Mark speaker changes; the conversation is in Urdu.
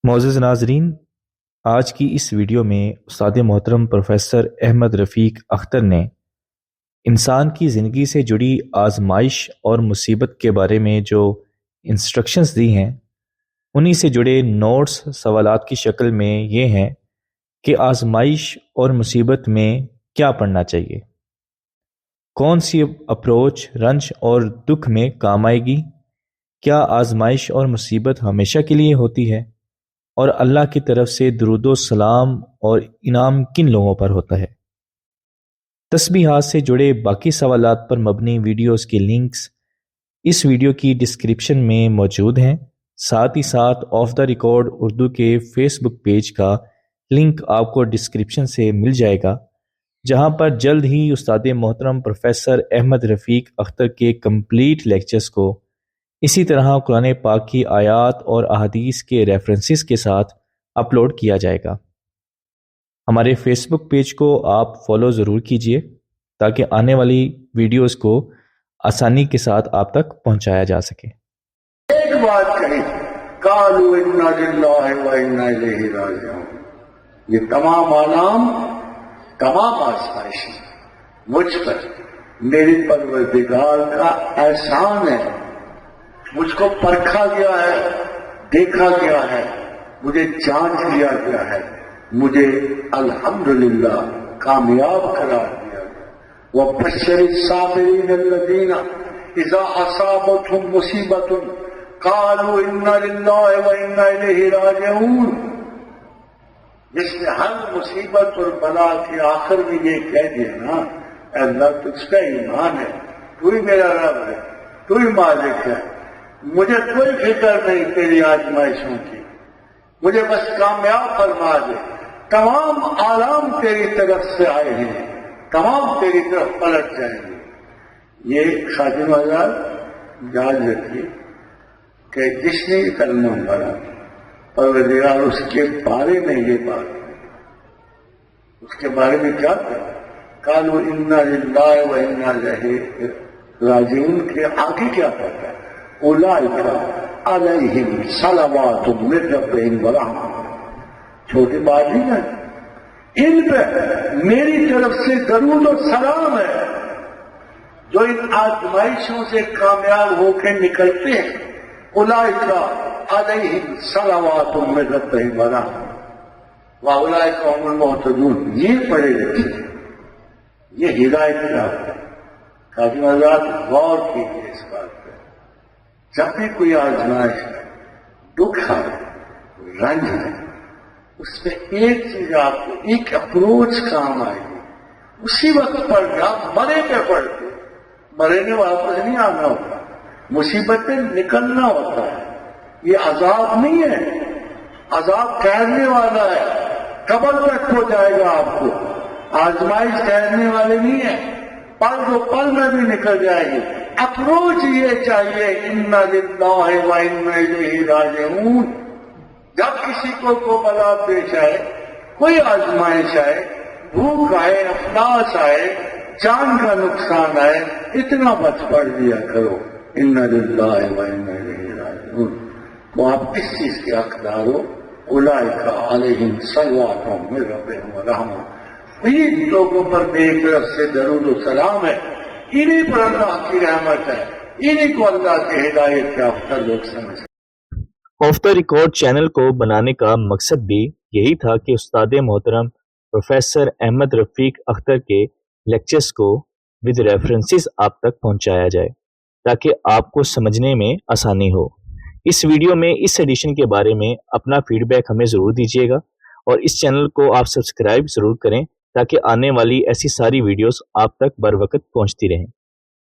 Speaker 1: معزز ناظرین، آج کی اس ویڈیو میں استاد محترم پروفیسر احمد رفیق اختر نے انسان کی زندگی سے جڑی آزمائش اور مصیبت کے بارے میں جو انسٹرکشنز دی ہیں انہی سے جڑے نوٹس سوالات کی شکل میں یہ ہیں کہ آزمائش اور مصیبت میں کیا پڑھنا چاہیے، کون سی اپروچ رنج اور دکھ میں کام آئے گی، کیا آزمائش اور مصیبت ہمیشہ کے لیے ہوتی ہے، اور اللہ کی طرف سے درود و سلام اور انعام کن لوگوں پر ہوتا ہے۔ تسبیحات سے جڑے باقی سوالات پر مبنی ویڈیوز کے لنکس اس ویڈیو کی ڈسکرپشن میں موجود ہیں، ساتھ ہی ساتھ آف دا ریکارڈ اردو کے فیس بک پیج کا لنک آپ کو ڈسکرپشن سے مل جائے گا، جہاں پر جلد ہی استاد محترم پروفیسر احمد رفیق اختر کے کمپلیٹ لیکچرز کو اسی طرح قرآن پاک کی آیات اور احادیث کے ریفرنسز کے ساتھ اپلوڈ کیا جائے گا۔ ہمارے فیس بک پیج کو آپ فالو ضرور کیجئے تاکہ آنے والی ویڈیوز کو آسانی کے ساتھ آپ تک پہنچایا جا سکے۔
Speaker 2: ایک بات کہی، قالوا انا للہ و انا الیہ راجعون، یہ تمام آلام، تمام آزمائشیں مجھ پر میری پروردگار کا احسان ہے، مجھ کو پرکھا گیا ہے، دیکھا گیا ہے، مجھے جانچ لیا گیا ہے، مجھے الحمدللہ کامیاب قرار دیا گیا۔ وَبَشِّرِ الصَّابِرِينَ الَّذِينَ إِذَا أَصَابَتْهُمْ مُصِيبَةٌ قَالُوا إِنَّا لِلَّهِ وَإِنَّا إِلَيْهِ رَاجِعُونَ، جس نے ہر مصیبت اور بلا کے آخر میں یہ کہہ دیا نا، اے اللہ تجھ کا ایمان ہے، تو ہی میرا رب ہے، تو ہی مالک ہے، مجھے کوئی فکر نہیں تیری آزمائشوں کی، مجھے بس کامیاب فرما دے، تمام آلام تیری طرف سے آئے ہیں، تمام تیری طرف پلٹ جائیں گے۔ یہ خادم آزاد یاد رکھیے کہ جس نے کلمہ پڑھا پروردگار اس کے بارے میں یہ بات ہے، اس کے بارے میں کیا کہا؟ قالوا انا للہ و انا الیہ راجعون کے آگے کیا کہتا ہے؟ اولئک علیہم صلوات من ربہم ورحمہ، چھوٹی بات نہیں ہے، ان پہ میری طرف سے درود و سلام ہے، جو ان آزمائشوں سے کامیاب ہو کے نکلتے ہیں۔ اولئک علیہم صلوات من ربہم ورحمہ واولئک هم المہتدون، یہ پڑھے رکھے، یہ ہدایت کا ہے۔ قاضی آزاد غور کیجیے اس بات پہ، جب بھی کوئی آزمائش ہے، دکھ ہے، رنج ہے، اس میں ایک چیز آپ کو، ایک اپروچ کام آئے گی، اسی وقت پڑھ کے آپ مرے پہ پڑھتے، مرے نے واپس نہیں آنا ہوتا، مصیبت میں نکلنا ہوتا ہے۔ یہ عذاب نہیں ہے، عذاب ٹھہرنے والا ہے، قبر تک ہو جائے گا آپ کو، آزمائش ٹھہرنے والے نہیں ہے، پل دو پل میں بھی نکل جائے گی۔ اپروچ یہ چاہیے انا للہ و انا الیہ راجعون۔ جب کسی کو بلا پیش آئے، کوئی آزمائش آئے، بھوک آئے، افلاس آئے، جان کا نقصان آئے، اتنا بس پڑھ دیا کرو انا للہ و انا الیہ راجعون۔ تو آپ کس چیز کے حقدار ہو؟ اولئک علیہم صلوات من ربہم ورحمہ، ان لوگوں پر میری طرف سے درود و سلام ہے، انہی پر اللہ کی رحمت ہے، انہی کو اللہ کی ہدایت یافتہ لوگ سمجھیں۔
Speaker 1: آف دا ریکارڈ چینل کو بنانے کا مقصد بھی یہی تھا کہ استاد محترم پروفیسر احمد رفیق اختر کے لیکچرز کو ود ریفرنسز آپ تک پہنچایا جائے تاکہ آپ کو سمجھنے میں آسانی ہو۔ اس ویڈیو میں اس ایڈیشن کے بارے میں اپنا فیڈ بیک ہمیں ضرور دیجیے گا، اور اس چینل کو آپ سبسکرائب ضرور کریں تاکہ آنے والی ایسی ساری ویڈیوز آپ تک بر وقت پہنچتی رہیں۔